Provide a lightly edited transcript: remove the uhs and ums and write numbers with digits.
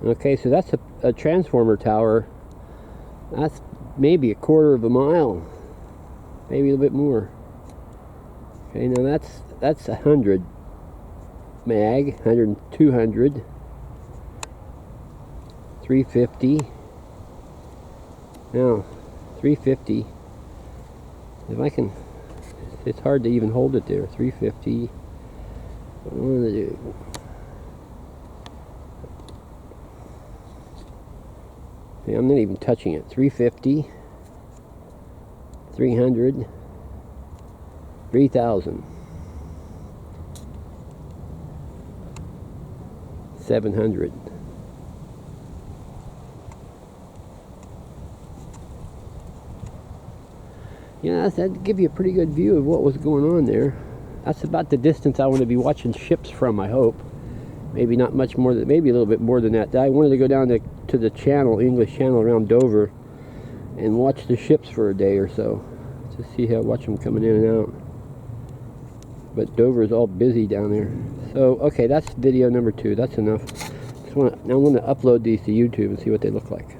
Okay, so that's a transformer tower. That's maybe 1/4 of a mile, maybe a little bit more. Okay, now that's 100 mag, 100, 200, 350. Now 350. If I can, it's hard to even hold it there. 350. What do I want to do? Okay, I'm not even touching it. 350, 300, 3,000, 700. Yeah, that'd give you a pretty good view of what was going on there. That's about the distance I want to be watching ships from, I hope. Maybe not much more than, maybe a little bit more than that. I wanted to go down to the channel, English Channel around Dover, and watch the ships for a day or so to see how, watch them coming in and out. But Dover is all busy down there. So, okay, that's video number 2. That's enough. Now I'm going to upload these to YouTube and see what they look like.